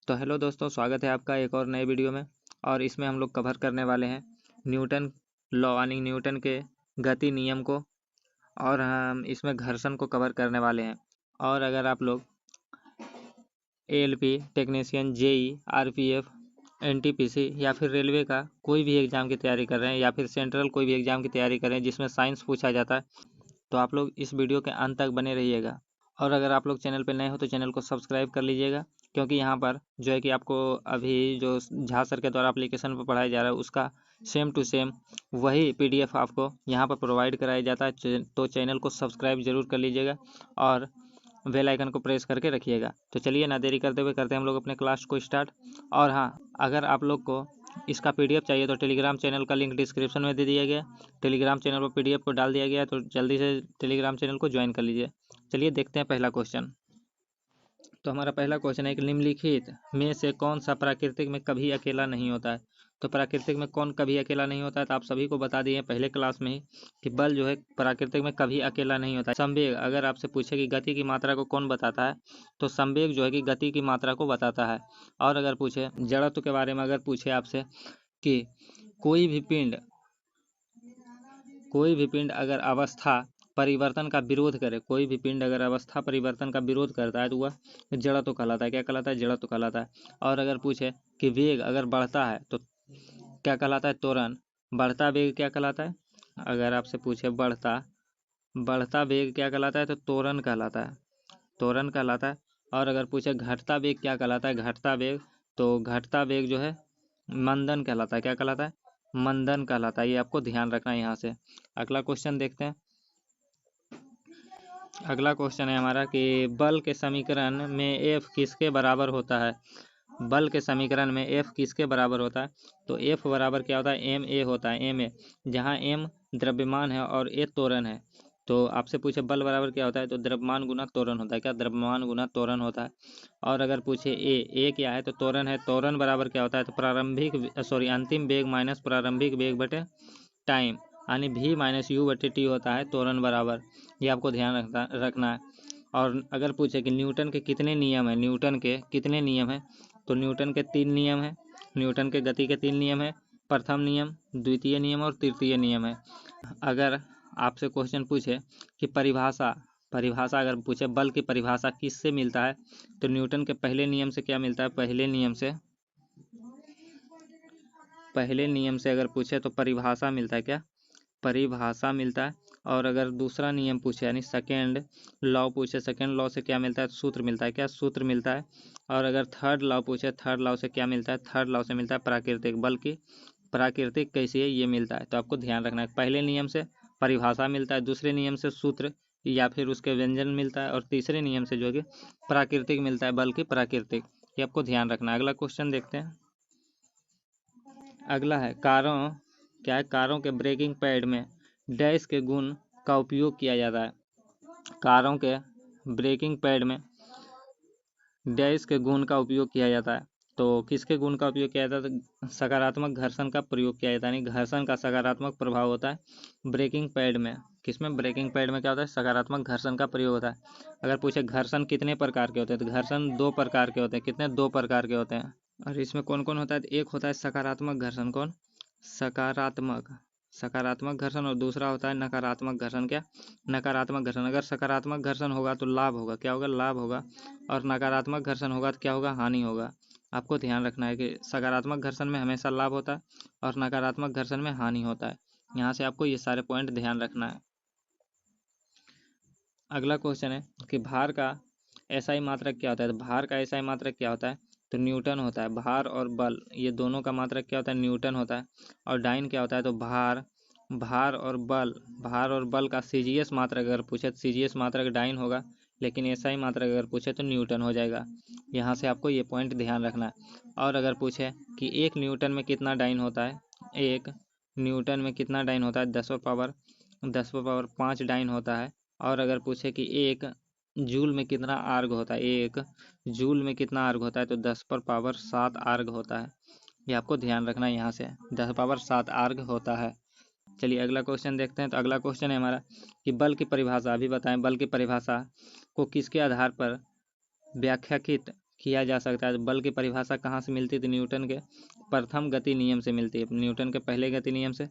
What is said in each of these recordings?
तो हेलो दोस्तों, स्वागत है आपका एक और नए वीडियो में। और इसमें हम लोग कवर करने वाले हैं न्यूटन लॉ यानी न्यूटन के गति नियम को, और हम इसमें घर्षण को कवर करने वाले हैं। और अगर आप लोग ALP technician, JE, RPF, NTPC या फिर रेलवे का कोई भी एग्ज़ाम की तैयारी कर रहे हैं या फिर सेंट्रल कोई भी एग्ज़ाम की तैयारी कर रहे हैं जिसमें साइंस पूछा जाता है, तो आप लोग इस वीडियो के अंत तक बने रहिएगा। और अगर आप लोग चैनल पर नए हो तो चैनल को सब्सक्राइब कर लीजिएगा, क्योंकि यहाँ पर जो है कि आपको अभी जो झा सर के द्वारा एप्लीकेशन पर पढ़ाया जा रहा है उसका सेम टू सेम वही पीडीएफ आपको यहाँ पर प्रोवाइड कराया जाता है। तो चैनल को सब्सक्राइब जरूर कर लीजिएगा और बेल आइकन को प्रेस करके रखिएगा। तो चलिए ना देरी करते हुए करते हैं हम लोग अपने क्लास को स्टार्ट। और हाँ, अगर आप लोग को इसका पीडीएफ चाहिए तो टेलीग्राम चैनल का लिंक डिस्क्रिप्शन में दे दिया गया। टेलीग्राम चैनल पर पीडीएफ को डाल दिया गया, तो जल्दी से टेलीग्राम चैनल को ज्वाइन कर लीजिए। चलिए देखते हैं पहला क्वेश्चन। तो हमारा पहला क्वेश्चन है कि निम्नलिखित में से कौन सा प्राकृतिक में कभी अकेला नहीं होता है। तो प्राकृतिक में कौन कभी अकेला नहीं होता है, तो आप सभी को बता दिए पहले क्लास में ही कि बल जो है प्राकृतिक में कभी अकेला नहीं होता है। संवेग, अगर आपसे पूछे कि गति की मात्रा को कौन बताता है, तो संवेग जो है कि गति की मात्रा को बताता है। और अगर पूछे जड़त्व के बारे में, अगर पूछे आपसे कि कोई भी पिंड अगर अवस्था परिवर्तन का विरोध करे, कोई भी पिंड अगर अवस्था परिवर्तन का विरोध करता है तो वह जड़त्व कहलाता है। क्या कहलाता है? जड़त्व कहलाता है। और अगर पूछे कि वेग अगर बढ़ता है तो क्या कहलाता है? त्वरण। बढ़ता वेग क्या कहलाता है? अगर आपसे पूछे बढ़ता वेग क्या कहलाता है, तो त्वरण कहलाता है। त्वरण कहलाता है। और अगर पूछे घटता वेग क्या कहलाता है, घटता वेग, तो घटता वेग जो है मंदन कहलाता है। क्या कहलाता है? मंदन कहलाता है। ये आपको ध्यान रखना है। यहाँ से अगला क्वेश्चन देखते हैं। अगला क्वेश्चन है हमारा कि बल के समीकरण में एफ किसके बराबर होता है। बल के समीकरण में एफ किसके बराबर होता है, तो एफ बराबर क्या होता है? एम ए होता है। एम ए, जहाँ एम द्रव्यमान है और ए त्वरण है। तो आपसे पूछे बल बराबर क्या होता है, तो द्रव्यमान गुना त्वरण होता है। क्या? द्रव्यमान गुना त्वरण होता है। और अगर पूछे ए क्या है, तो त्वरण है। त्वरण बराबर क्या होता है, तो अंतिम वेग माइनस प्रारंभिक वेग बटे टाइम, यानी v माइनस यू बटे टी होता है त्वरण बराबर। ये आपको ध्यान रखना है। और अगर पूछे कि न्यूटन के कितने नियम है, न्यूटन के कितने नियम है, तो न्यूटन के 3 नियम है। न्यूटन के गति के 3 नियम है। प्रथम नियम, द्वितीय नियम और तृतीय नियम है। अगर आपसे क्वेश्चन पूछे कि परिभाषा अगर पूछे बल की परिभाषा किससे मिलता है, तो न्यूटन के पहले नियम से क्या मिलता है? पहले नियम से अगर पूछे तो परिभाषा मिलता है। क्या? परिभाषा मिलता है। और अगर दूसरा नियम पूछे यानी सेकेंड लॉ पूछे, सेकेंड लॉ से क्या मिलता है? सूत्र मिलता है। क्या? सूत्र मिलता है। और अगर थर्ड लॉ पूछे, थर्ड लॉ से क्या मिलता है? थर्ड लॉ से मिलता है प्राकृतिक बल की प्राकृतिक कैसी है ये मिलता है। तो आपको ध्यान रखना है, पहले नियम से परिभाषा मिलता है, दूसरे नियम से सूत्र या फिर उसके व्यंजन मिलता है, और तीसरे नियम से जो है कि प्राकृतिक मिलता है, बल की प्राकृतिक। ये आपको ध्यान रखना है। अगला क्वेश्चन देखते हैं। अगला है कारों के ब्रेकिंग पैड में डैश के गुण का उपयोग किया जाता है। कारों के ब्रेकिंग पैड में डैश के गुण का उपयोग किया जाता है। तो किसके गुण का उपयोग किया जाता है? तो सकारात्मक घर्षण का प्रयोग किया जाता है, यानी घर्षण का सकारात्मक प्रभाव होता है ब्रेकिंग पैड में। किसमें? ब्रेकिंग पैड में क्या होता है? सकारात्मक घर्षण का प्रयोग होता है। अगर पूछे घर्षण कितने प्रकार के होते हैं, तो घर्षण 2 प्रकार के होते हैं। कितने? 2 प्रकार के होते हैं। और इसमें कौन कौन होता है? एक होता है सकारात्मक घर्षण। कौन? सकारात्मक घर्षण। और दूसरा होता है नकारात्मक घर्षण। क्या? नकारात्मक घर्षण। अगर सकारात्मक घर्षण होगा तो लाभ होगा। क्या होगा? लाभ होगा। और नकारात्मक घर्षण होगा तो क्या होगा? हानि होगा। आपको ध्यान रखना है कि सकारात्मक घर्षण में हमेशा लाभ होता है और नकारात्मक घर्षण में हानि होता है। यहाँ से आपको ये सारे पॉइंट ध्यान रखना है। अगला क्वेश्चन है कि भार का एसआई मात्रक क्या होता है। तो भार का एसआई मात्रक क्या होता है, तो न्यूटन होता है। भार और बल ये दोनों का मात्रक क्या होता है? न्यूटन होता है। और डाइन क्या होता है, तो भार और बल का सीजीएस मात्रक अगर पूछे तो सीजीएस मात्रक डाइन होगा, लेकिन एसआई मात्रक अगर पूछे तो न्यूटन हो जाएगा। यहाँ से आपको ये पॉइंट ध्यान रखना है। और अगर पूछे कि 1 न्यूटन में कितना डाइन होता है, 1 न्यूटन में कितना डाइन होता है, 10 पावर 5 डाइन होता है। और अगर पूछे कि 1 जूल में कितना आर्ग होता है, 1 जूल में कितना आर्ग होता है, तो 10 पावर 7 आर्ग होता है। ये आपको ध्यान रखना है। यहाँ से 10 पावर 7 आर्ग होता है। चलिए अगला क्वेश्चन देखते हैं। तो अगला क्वेश्चन है हमारा कि बल की परिभाषा अभी बताएं। बल की परिभाषा को किसके आधार पर व्याख्यायित किया जा सकता है। बल की परिभाषा कहाँ से मिलती थी? न्यूटन के प्रथम गति नियम से मिलती है, न्यूटन के पहले गति नियम से।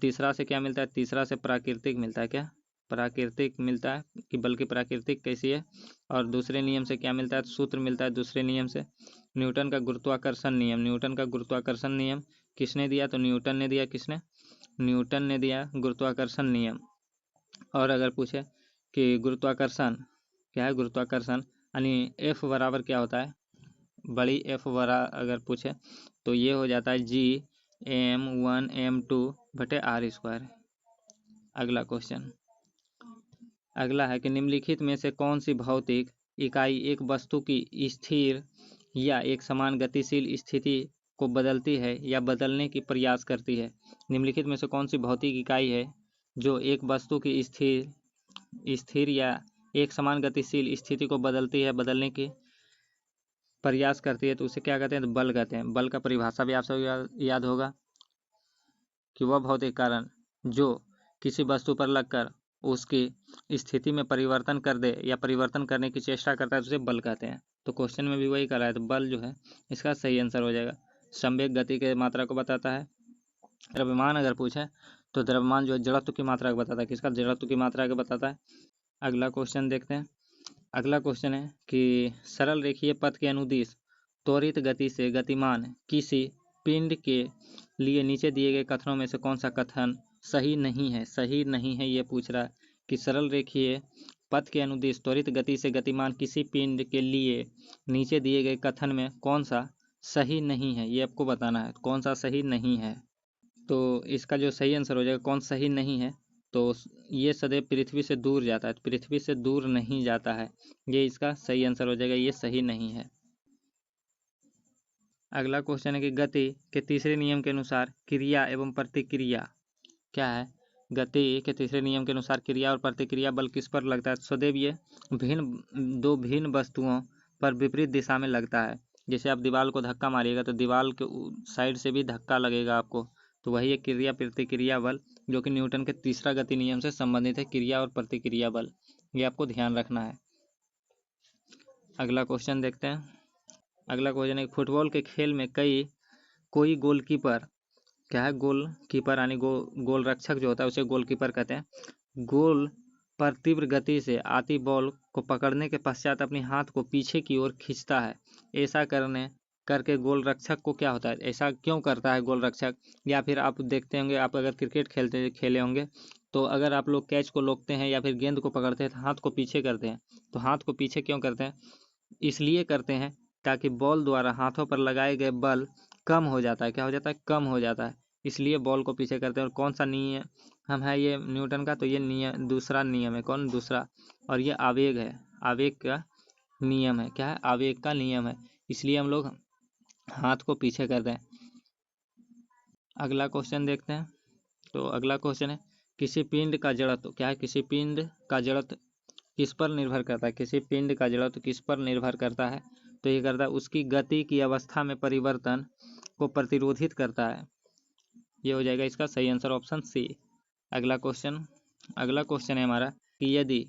तीसरा से क्या मिलता है? तीसरा से प्राकृतिक मिलता है। क्या? प्राकृतिक मिलता है कि बल की प्राकृतिक कैसी है। और दूसरे नियम से क्या मिलता है? सूत्र मिलता है दूसरे नियम से, न्यूटन का गुरुत्वाकर्षण नियम। न्यूटन का गुरुत्वाकर्षण नियम किसने दिया? तो न्यूटन ने दिया। किसने? न्यूटन ने दिया गुरुत्वाकर्षण नियम। और अगर पूछे कि गुरुत्वाकर्षण क्या है? गुरुत्वाकर्षण यानी F बराबर क्या होता है? बड़ी F बराबर अगर पूछे तो ये हो जाता है G m1m2/r²। अगला क्वेश्चन, अगला है कि निम्नलिखित में से कौन सी भौतिक इकाई एक वस्तु की स्थिर या एक समान गतिशील स्थिति को बदलती है या बदलने की प्रयास करती है? निम्नलिखित में से कौन सी भौतिक इकाई है जो एक वस्तु की स्थिर या एक समान गतिशील स्थिति को बदलती है, बदलने की प्रयास करती है? तो उसे क्या कहते हैं? तो बल कहते हैं। बल का परिभाषा भी आप सब याद होगा कि वह भौतिक कारण जो किसी वस्तु पर लगकर उसकी स्थिति में परिवर्तन कर दे या परिवर्तन करने की चेष्टा करता है, उसे बल कहते हैं। तो क्वेश्चन में भी वही करा है, तो बल जो है इसका सही आंसर हो जाएगा। संवेग गति के मात्रा को बताता है। द्रव्यमान अगर पूछे तो द्रव्यमान जो है जड़त्व की मात्रा को बताता है। किसका? जड़त्व की मात्रा को बताता है। अगला क्वेश्चन देखते हैं। अगला क्वेश्चन है कि सरल रेखीय पथ के अनुदिश त्वरित गति से गतिमान किसी पिंड के लिए नीचे दिए गए कथनों में से कौन सा कथन सही नहीं है? सही नहीं है ये पूछ रहा है कि सरल रेखीय पथ के अनुदिश त्वरित गति से गतिमान किसी पिंड के लिए नीचे दिए गए कथन में कौन सा सही नहीं है, ये आपको बताना है। कौन सा सही नहीं है? तो इसका जो सही आंसर हो जाएगा कौन सही नहीं है, तो ये सदैव पृथ्वी से दूर जाता है। पृथ्वी से दूर नहीं जाता है, ये इसका सही आंसर हो जाएगा। ये सही नहीं है। अगला क्वेश्चन है कि गति के तीसरे नियम के अनुसार क्रिया एवं प्रतिक्रिया क्या है? गति के तीसरे नियम के अनुसार क्रिया और प्रतिक्रिया बल किस पर लगता है? सदैव ये दो भिन्न वस्तुओं पर विपरीत दिशा में लगता है। जैसे आप दीवार को धक्का मारिएगा तो दीवार के साइड से भी धक्का लगेगा आपको, तो वही है क्रिया प्रतिक्रिया बल, जो कि न्यूटन के तीसरा गति नियम से संबंधित है। क्रिया और प्रतिक्रिया बल, ये आपको ध्यान रखना है। अगला क्वेश्चन देखते हैं। अगला क्वेश्चन है फुटबॉल के खेल में कोई गोलकीपर क्या है? गोलकीपर यानी गोल रक्षक जो होता है उसे गोलकीपर कहते हैं। गोल पर तीव्र गति से आती बॉल को पकड़ने के पश्चात अपने हाथ को पीछे की ओर खींचता है। ऐसा करके गोल रक्षक को क्या होता है? ऐसा क्यों करता है गोल रक्षक? या फिर आप देखते होंगे, आप अगर क्रिकेट खेले होंगे तो अगर आप लोग कैच को रोकते हैं या फिर गेंद को पकड़ते हैं तो हाथ को पीछे करते हैं। तो हाथ को पीछे क्यों करते हैं? इसलिए करते हैं ताकि बॉल द्वारा हाथों पर लगाए गए बल कम हो जाता है। क्या हो जाता है? कम हो जाता है, इसलिए बॉल को पीछे करते हैं। और कौन सा नियम है ये न्यूटन का? तो ये नियम दूसरा नियम है। कौन? दूसरा। और ये आवेग है, आवेग का नियम है। क्या है? आवेग का नियम है, इसलिए हम लोग हाथ को पीछे करते हैं। अगला क्वेश्चन देखते हैं। तो अगला क्वेश्चन है किसी पिंड का जड़त्व क्या है? किसी पिंड का जड़त्व किस पर निर्भर करता है? किसी पिंड का जड़त्व किस पर निर्भर करता है? तो ये करता है उसकी गति की अवस्था में परिवर्तन को प्रतिरोधित करता है। ये हो जाएगा इसका सही आंसर, ऑप्शन सी। अगला क्वेश्चन है हमारा कि यदि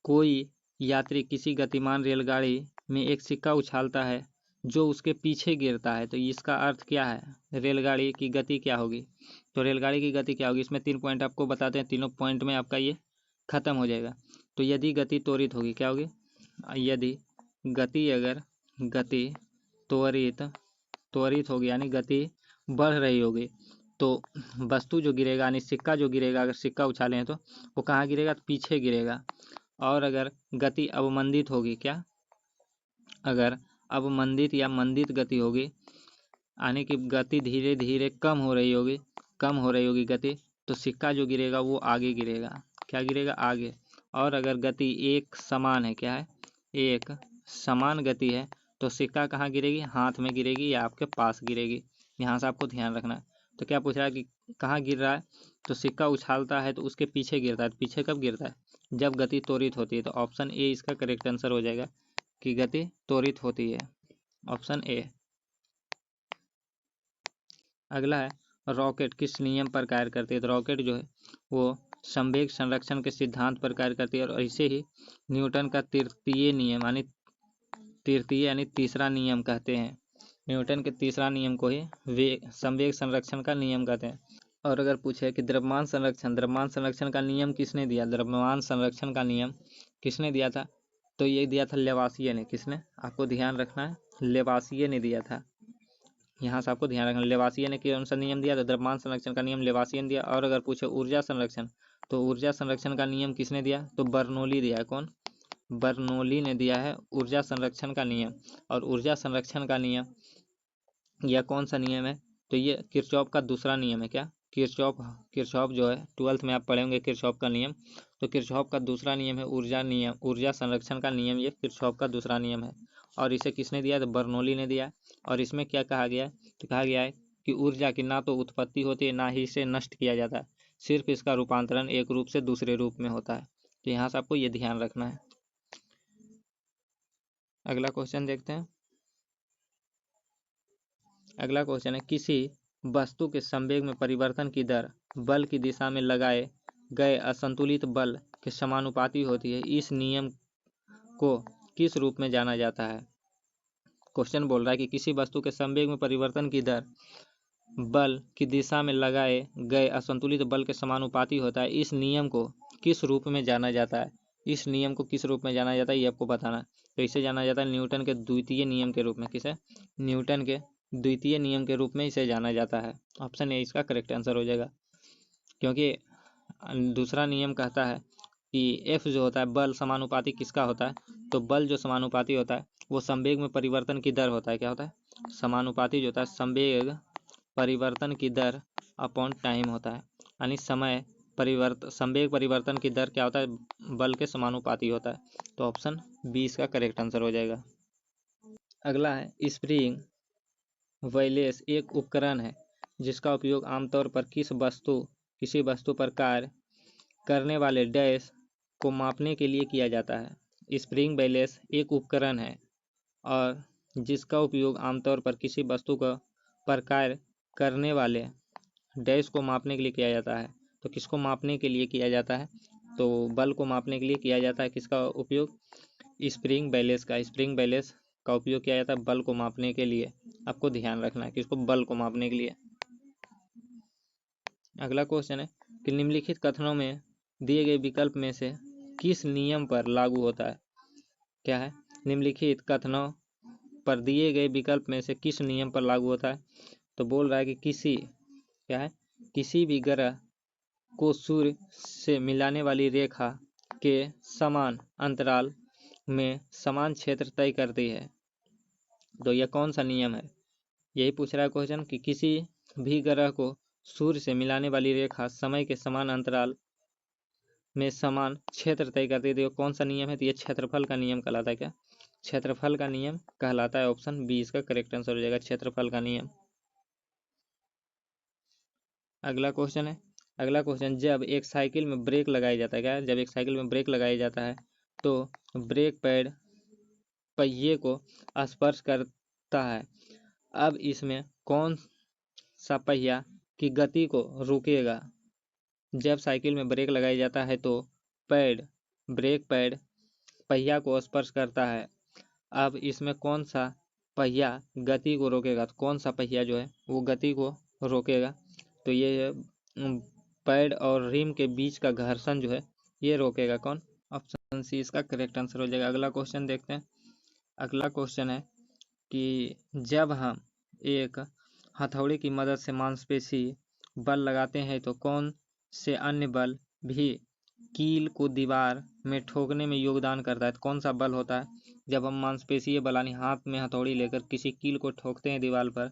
कोई यात्री किसी गतिमान रेलगाड़ी में एक सिक्का उछालता है जो उसके पीछे गिरता है, तो इसका अर्थ क्या है? रेलगाड़ी की गति क्या होगी? तो रेलगाड़ी की गति क्या होगी? इसमें 3 पॉइंट आपको बताते हैं, तीनों पॉइंट में आपका ये खत्म हो जाएगा। तो यदि गति त्वरित होगी, क्या होगी? यदि गति त्वरित होगी यानी गति बढ़ रही होगी, तो वस्तु जो गिरेगा यानी सिक्का जो गिरेगा, अगर सिक्का उछाले हैं तो वो कहाँ गिरेगा? तो पीछे गिरेगा। और अगर गति अवमंदित होगी, क्या? अगर अवमंदित या मंदित गति होगी यानी कि गति धीरे धीरे कम हो रही होगी गति, तो सिक्का जो गिरेगा वो आगे गिरेगा। क्या गिरेगा? आगे। और अगर गति एक समान है, क्या है? एक समान गति है, तो सिक्का कहाँ गिरेगी? हाथ में गिरेगी या आपके पास गिरेगी। यहाँ से आपको ध्यान रखना है। तो क्या पूछ रहा है कि कहाँ गिर रहा है? तो सिक्का उछालता है तो उसके पीछे गिरता है। तो पीछे कब गिरता है? जब गति त्वरित होती है। तो ऑप्शन ए इसका करेक्ट आंसर हो जाएगा कि गति त्वरित होती है, ऑप्शन ए। अगला है रॉकेट किस नियम पर कार्य करती है? तो रॉकेट जो है वो संवेग संरक्षण के सिद्धांत पर कार्य करती है। और ऐसे ही न्यूटन का तृतीय नियम यानी तृतीय यानी तीसरा नियम कहते हैं। न्यूटन के तीसरा नियम को ही संवेग संरक्षण का नियम कहते हैं। और अगर पूछे कि द्रव्यमान संरक्षण का नियम किसने दिया, द्रव्यमान संरक्षण का नियम किसने दिया था, तो ये दिया था लेवासिये ने। किसने, आपको ध्यान रखना है, लेवासिये ने दिया था। यहाँ से आपको ध्यान रखना, लेवासिये ने कौन सा नियम दिया, तो द्रव्यमान संरक्षण का नियम लेवासिये ने दिया। और अगर पूछे ऊर्जा संरक्षण, तो ऊर्जा संरक्षण का नियम किसने दिया, तो बर्नौली दिया है। कौन, बर्नौली ने दिया है ऊर्जा संरक्षण का नियम। और ऊर्जा संरक्षण का नियम यह कौन सा नियम है, तो ये किरचॉफ का दूसरा नियम है। क्या, किरचॉफ जो है 12th में आप पढ़ेंगे किरचॉफ का नियम, तो किरचॉफ का दूसरा नियम है ऊर्जा संरक्षण का नियम, ये किरचॉफ का दूसरा नियम है। और इसे किसने दिया, तो बर्नौली ने दिया। और इसमें क्या कहा गया है, तो कहा गया है कि ऊर्जा की ना तो उत्पत्ति होती है ना ही इसे नष्ट किया जाता है, सिर्फ इसका रूपांतरण एक रूप से दूसरे रूप में होता है। तो यहाँ से आपको ये ध्यान रखना है। अगला क्वेश्चन देखते हैं। अगला क्वेश्चन है, किसी वस्तु के संवेग में परिवर्तन की दर बल की दिशा में लगाए गए असंतुलित बल के समानुपाती होती है। इस नियम को किस रूप में जाना जाता है। क्वेश्चन बोल रहा है कि किसी वस्तु के संवेग में परिवर्तन की दर बल की दिशा में लगाए गए असंतुलित बल के समानुपाती होता है। इस नियम को किस रूप में जाना जाता है। इस नियम को किस रूप में जाना जाता है, ये आपको बताना है। तो इसे जाना जाता है न्यूटन के द्वितीय नियम के रूप में। किसे, न्यूटन के द्वितीय नियम के रूप में इसे जाना जाता है। ऑप्शन ए इसका करेक्ट आंसर हो जाएगा, क्योंकि दूसरा नियम कहता है कि एफ जो होता है बल समानुपाती किसका होता है, तो बल जो समानुपाती होता है वो संवेग में परिवर्तन की दर होता है। क्या होता है, समानुपाती जो होता है संवेग परिवर्तन की दर अपॉन टाइम होता है। यानी संवेग परिवर्तन की दर क्या होता है, बल के समानुपाती होता है। तो ऑप्शन बी इसका करेक्ट आंसर हो जाएगा। अगला है, स्प्रिंग वायलेस एक उपकरण है जिसका उपयोग आमतौर पर किसी वस्तु पर कार्य करने वाले डैश को मापने के लिए किया जाता है। स्प्रिंग बैलेंस एक उपकरण है और जिसका उपयोग आमतौर पर किसी वस्तु पर कार्य करने वाले डैश को मापने के लिए किया जाता है। तो किसको मापने के लिए किया जाता है, तो बल को मापने के लिए किया जाता है। किसका उपयोग, स्प्रिंग बैलेंस का। स्प्रिंग बैलेंस का उपयोग किया जाता है बल को मापने के लिए। आपको ध्यान रखना है किसको, बल को मापने के लिए। अगला क्वेश्चन है कि निम्नलिखित कथनों में दिए गए विकल्प में से किस नियम पर लागू होता है। क्या है, निम्नलिखित कथनों पर दिए गए विकल्प में से किस नियम पर लागू होता है, तो बोल रहा है कि किसी भी ग्रह को सूर्य से मिलाने वाली रेखा के समान अंतराल में समान क्षेत्र तय करती है। तो यह कौन सा नियम है, यही पूछ रहा है क्वेश्चन कि किसी भी ग्रह को सूर्य से मिलाने वाली रेखा समय के समान अंतराल में समान क्षेत्र तय करती है। तो कौन सा नियम है, तो ये क्षेत्रफल का नियम कहलाता है। क्या, क्षेत्रफल का नियम कहलाता है। ऑप्शन बी इसका करेक्ट आंसर हो जाएगा, क्षेत्रफल का नियम। अगला क्वेश्चन, जब एक साइकिल में ब्रेक लगाया जाता है, क्या, जब एक साइकिल में ब्रेक लगाया जाता है तो ब्रेक पैड पहिए को स्पर्श करता है। अब इसमें कौन सा पहिया की गति को रोकेगा। जब साइकिल में ब्रेक लगाया जाता है तो ब्रेक पैड पहिया को स्पर्श करता है। अब इसमें कौन सा पहिया गति को रोकेगा, तो कौन सा पहिया जो है वो गति को रोकेगा, तो ये पैड और रिम के बीच का घर्षण जो है ये रोकेगा। कौन, ऑप्शन सी इसका करेक्ट आंसर हो जाएगा। अगला क्वेश्चन देखते हैं। अगला क्वेश्चन है कि जब हम एक हथौड़े की मदद से मांसपेशी बल लगाते हैं तो कौन से अन्य बल भी कील को दीवार में ठोकने में योगदान करता है। तो कौन सा बल होता है, जब हम मांसपेशीय बल यानी हाथ में हथौड़ी लेकर किसी कील को ठोकते हैं दीवार पर,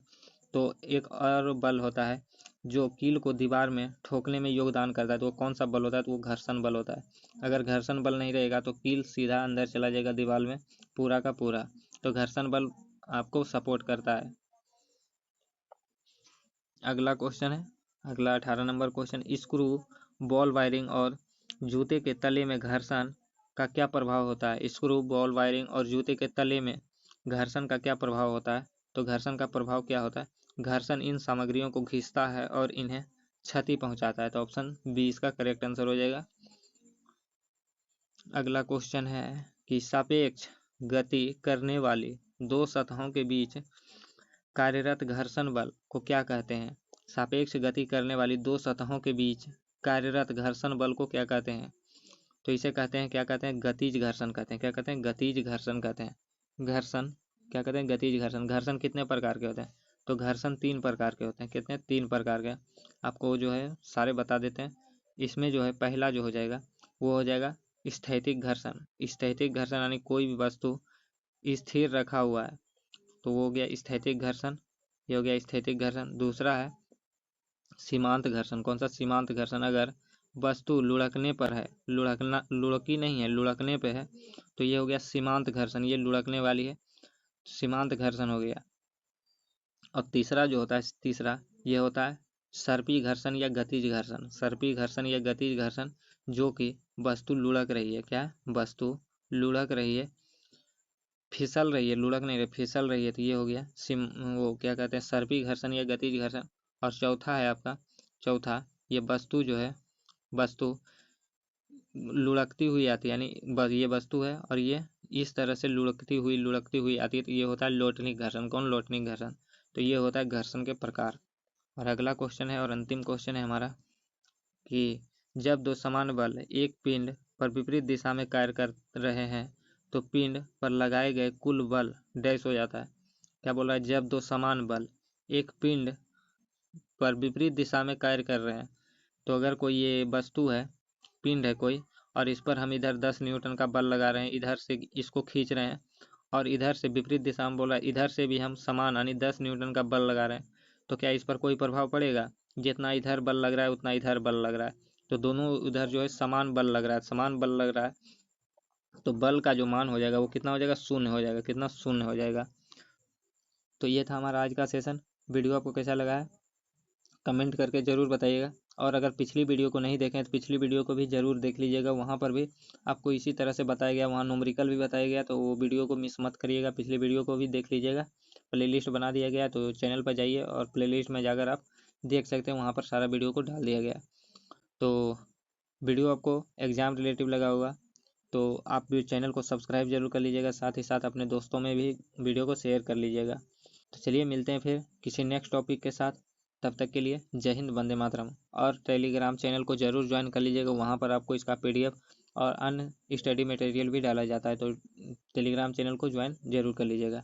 तो एक और बल होता है जो कील को दीवार में ठोकने में योगदान करता है। तो वो कौन सा बल होता है, तो वो घर्षण बल होता है। अगर घर्षण बल नहीं रहेगा तो कील सीधा अंदर चला जाएगा दीवार में पूरा का पूरा। तो घर्षण बल आपको सपोर्ट करता है। अगला 18 number question, screw, ball wiring और जूते के तले में घर्षण का क्या प्रभाव होता है। स्क्रू, बॉल वायरिंग और जूते के तले में घर्षण का क्या प्रभाव होता है, तो घर्षण का प्रभाव क्या होता है, घर्षण इन सामग्रियों को खींचता है और इन्हें क्षति पहुंचाता है। तो ऑप्शन बी इसका करेक्ट आंसर हो जाएगा। अगला क्वेश्चन है कि सापेक्ष गति करने वाली दो सतहों के बीच कार्यरत घर्षण बल को क्या कहते हैं? सापेक्ष गति करने वाली दो सतहों के बीच कार्यरत घर्षण बल को क्या कहते हैं? तो इसे कहते हैं, क्या कहते हैं? गतिज घर्षण कहते हैं। क्या कहते हैं? गतिज घर्षण कहते हैं। घर्षण क्या कहते हैं? गतिज घर्षण। घर्षण कितने प्रकार के होते हैं? तो घर्षण 3 प्रकार के होते हैं। कितने? 3 प्रकार के। आपको जो है सारे बता देते हैं। इसमें जो है पहला जो हो जाएगा वो हो जाएगा स्थैतिक घर्षण। स्थैतिक घर्षण यानी कोई भी वस्तु स्थिर रखा हुआ है तो वो हो गया स्थैतिक घर्षण, ये हो गया स्थैतिक घर्षण। दूसरा है सीमांत घर्षण। कौन सा? सीमांत घर्षण। अगर वस्तु लुढ़कने पर है, लुढ़की नहीं है, लुढ़कने पे है तो ये हो गया सीमांत घर्षण, ये लुढ़कने वाली है, सीमांत घर्षण हो गया। और तीसरा जो होता है, तीसरा ये होता है सर्पी घर्षण या गतिज घर्षण। सर्पी घर्षण या गतिज घर्षण, जो कि वस्तु लुढ़क रही है। क्या? वस्तु लुढ़क रही है, फिसल रही है, लुढ़क नहीं रही, फिसल रही है, तो ये हो गया वो क्या कहते हैं? सर्पी घर्षण या गतिज घर्षण। और चौथा है आपका, चौथा ये वस्तु जो है, वस्तु लुढ़कती हुई आती है, यानी ये वस्तु है और ये इस तरह से लुढ़कती हुई आती है तो ये होता है लोटनिक घर्षण। कौन? लोटनिक घर्षण। तो ये होता है घर्षण के प्रकार। और अगला क्वेश्चन है और अंतिम क्वेश्चन है हमारा कि जब दो समान बल एक पिंड पर विपरीत दिशा में कार्य कर रहे हैं तो पिंड पर लगाए गए कुल बल डैश हो जाता है। क्या बोल रहा है? जब दो समान बल एक पिंड पर विपरीत दिशा में कार्य कर रहे हैं, तो अगर कोई ये वस्तु है, पिंड है कोई, और इस पर हम इधर 10 न्यूटन का बल लगा रहे हैं, इधर से इसको खींच रहे हैं, और इधर से विपरीत दिशा में बोला इधर से भी हम समान यानी 10 न्यूटन का बल लगा रहे हैं, तो क्या इस पर कोई प्रभाव पड़ेगा? जितना इधर बल लग रहा है उतना इधर बल लग रहा है, तो दोनों उधर जो है समान बल लग रहा है, समान बल लग रहा है, तो बल का जो मान हो जाएगा वो कितना हो जाएगा? शून्य हो जाएगा। कितना? शून्य हो जाएगा। तो ये था हमारा आज का सेशन। वीडियो आपको कैसा लगा है कमेंट करके ज़रूर बताइएगा। और अगर पिछली वीडियो को नहीं देखें तो पिछली वीडियो को भी ज़रूर देख लीजिएगा, वहाँ पर भी आपको इसी तरह से बताया गया, वहाँ न्यूमेरिकल भी बताया गया, तो वो वीडियो को मिस मत करिएगा, पिछली वीडियो को भी देख लीजिएगा। प्लेलिस्ट बना दिया गया, तो चैनल पर जाइए और प्लेलिस्ट में जाकर आप देख सकते हैं, वहाँ पर सारा वीडियो को डाल दिया गया। तो वीडियो आपको एग्ज़ाम रिलेटिव लगा होगा तो आप भी चैनल को सब्सक्राइब जरूर कर लीजिएगा, साथ ही साथ अपने दोस्तों में भी वीडियो को शेयर कर लीजिएगा। तो चलिए मिलते हैं फिर किसी नेक्स्ट टॉपिक के साथ, तब तक के लिए जय हिंद, वंदे मातरम। और टेलीग्राम चैनल को जरूर ज्वाइन कर लीजिएगा, वहाँ पर आपको इसका PDF और अन्य स्टडी मटेरियल भी डाला जाता है, तो टेलीग्राम चैनल को ज्वाइन जरूर कर लीजिएगा।